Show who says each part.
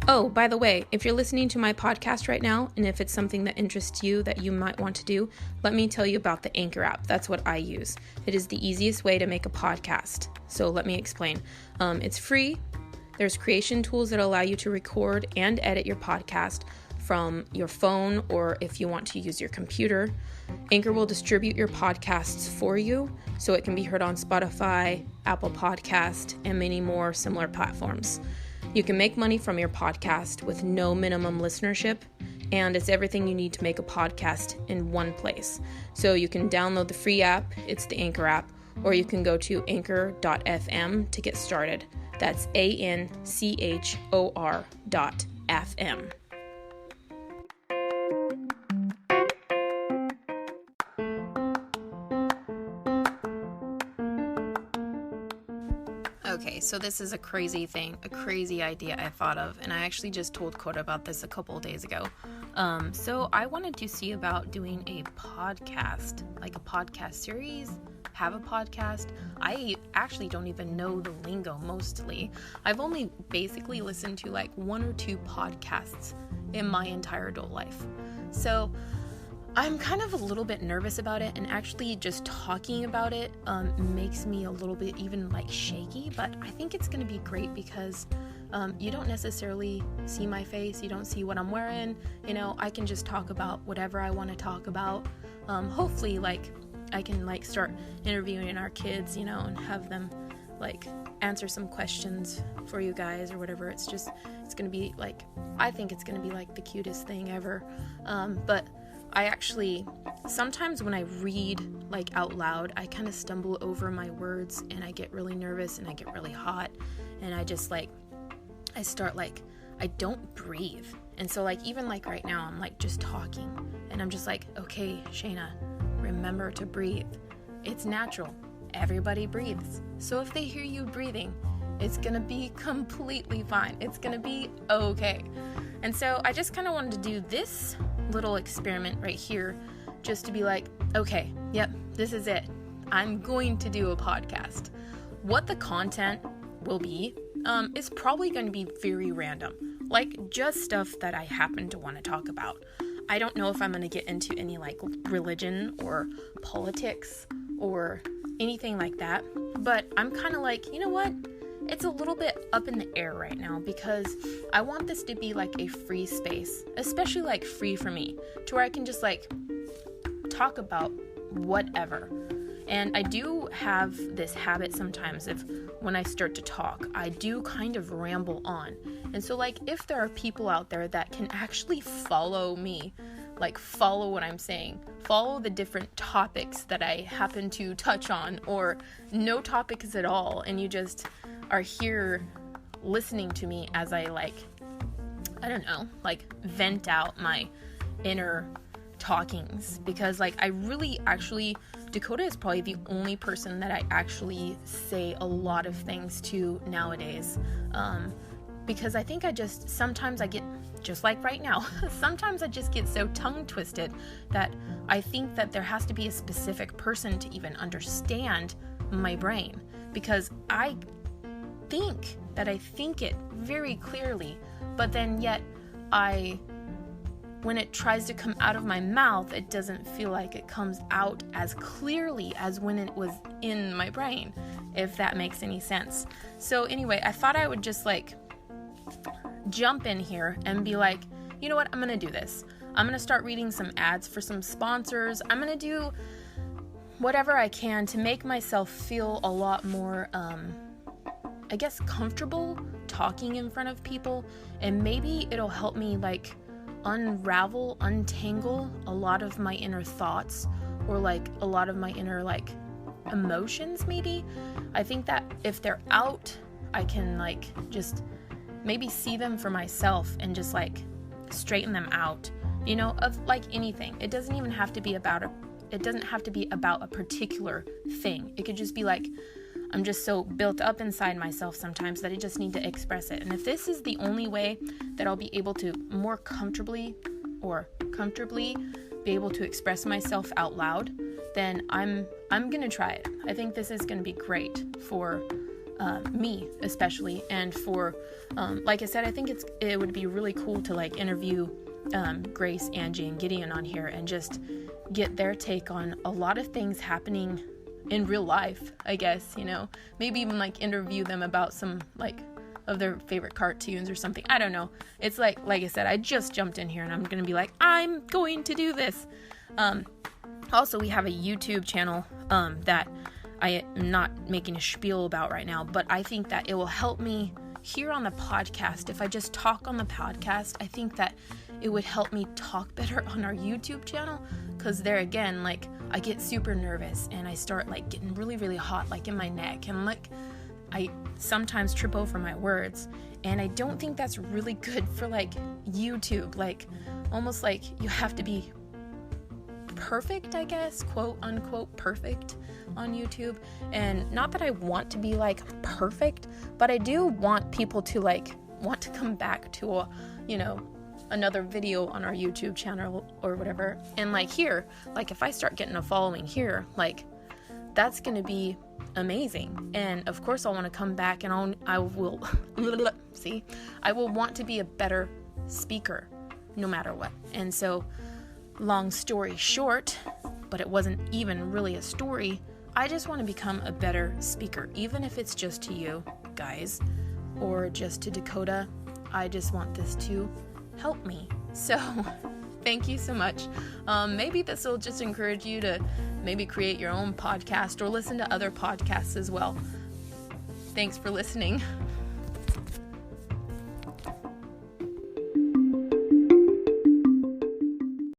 Speaker 1: Oh, by the way, if you're listening to my podcast right now, and if it's something that interests you that you might want to do, let me tell you about the Anchor app. That's what I use. It is the easiest way to make a podcast. So let me explain. It's free. There's creation tools that allow you to record and edit your podcast from your phone, or if you want to use your computer. Anchor will distribute your podcasts for you, so it can be heard on Spotify, Apple Podcast, and many more similar platforms. You can make money from your podcast with no minimum listenership, and it's everything you need to make a podcast in one place. So you can download the free app, it's the Anchor app, or you can go to anchor.fm to get started. That's ANCHOR.FM. Okay, so this is a crazy idea I thought of, and I actually just told Coda about this a couple of days ago. So I wanted to see about doing a podcast, like a podcast series, have a podcast. I actually don't even know the lingo mostly. I've only basically listened to like 1 or 2 podcasts in my entire adult life. So I'm kind of a little bit nervous about it, and actually just talking about it makes me a little bit even like shaky, but I think it's going to be great because you don't necessarily see my face, you don't see what I'm wearing, I can just talk about whatever I want to talk about. Hopefully like I can like start interviewing our kids, and have them like answer some questions for you guys or whatever. It's going to be like, I think it's going to be like the cutest thing ever. But I actually, sometimes when I read like out loud, I kind of stumble over my words and I get really nervous and I get really hot, and I just like, I start like, I don't breathe. And so like, even like right now, I'm like just talking and I'm just like, okay, Shayna, remember to breathe. It's natural. Everybody breathes. So if they hear you breathing, it's gonna be completely fine. It's gonna be okay. And so I just kind of wanted to do this little experiment right here just to be like, okay, yep, this is it. I'm going to do a podcast. What the content will be is probably going to be very random, like just stuff that I happen to want to talk about. I don't know if I'm going to get into any like religion or politics or anything like that, but I'm kind of like, you know what? It's a little bit up in the air right now because I want this to be like a free space, especially like free for me, to where I can just like talk about whatever. And I do have this habit sometimes of when I start to talk, I do kind of ramble on. And so like if there are people out there that can actually follow me, like follow what I'm saying, follow the different topics that I happen to touch on, or no topics at all, and you just are here listening to me as I like, I don't know, like vent out my inner talkings, because like I really actually, Dakota is probably the only person that I actually say a lot of things to nowadays, because I think sometimes I get, just like right now, sometimes I just get so tongue twisted that I think that there has to be a specific person to even understand my brain, because I think it very clearly, but then yet when it tries to come out of my mouth, it doesn't feel like it comes out as clearly as when it was in my brain, if that makes any sense. So anyway, I thought I would just like jump in here and be like, you know what, I'm gonna do this. I'm gonna start reading some ads for some sponsors. I'm gonna do whatever I can to make myself feel a lot more I guess comfortable talking in front of people, and maybe it'll help me like untangle a lot of my inner thoughts, or like a lot of my inner like emotions maybe. I think that if they're out, I can like just maybe see them for myself and just like straighten them out, of like anything. It doesn't have to be about a particular thing. It could just be like, I'm just so built up inside myself sometimes that I just need to express it. And if this is the only way that I'll be able to more comfortably be able to express myself out loud, then I'm going to try it. I think this is going to be great for me especially, and for like I said, I think it would be really cool to like interview Grace, Angie, and Gideon on here and just get their take on a lot of things happening in real life, I guess, you know, maybe even like interview them about some like of their favorite cartoons or something. I don't know. It's like I said, I just jumped in here and I'm gonna be like, I'm going to do this. Also, we have a YouTube channel that I am not making a spiel about right now, but I think that it will help me here on the podcast. If I just talk on the podcast, I think that it would help me talk better on our YouTube channel, because there again, like, I get super nervous and I start like getting really, really hot, like in my neck, and like I sometimes trip over my words, and I don't think that's really good for like YouTube. Like, almost like you have to be perfect, I guess, quote unquote perfect on YouTube. And not that I want to be like perfect, but I do want people to like want to come back to a, you know, another video on our YouTube channel or whatever. And like here, like if I start getting a following here, like that's going to be amazing. And of course I'll want to come back and I will want to be a better speaker no matter what. And so, long story short, but it wasn't even really a story, I just want to become a better speaker, even if it's just to you guys or just to Dakota. I just want this to help me. So thank you so much. Maybe this will just encourage you to maybe create your own podcast or listen to other podcasts as well. Thanks for listening.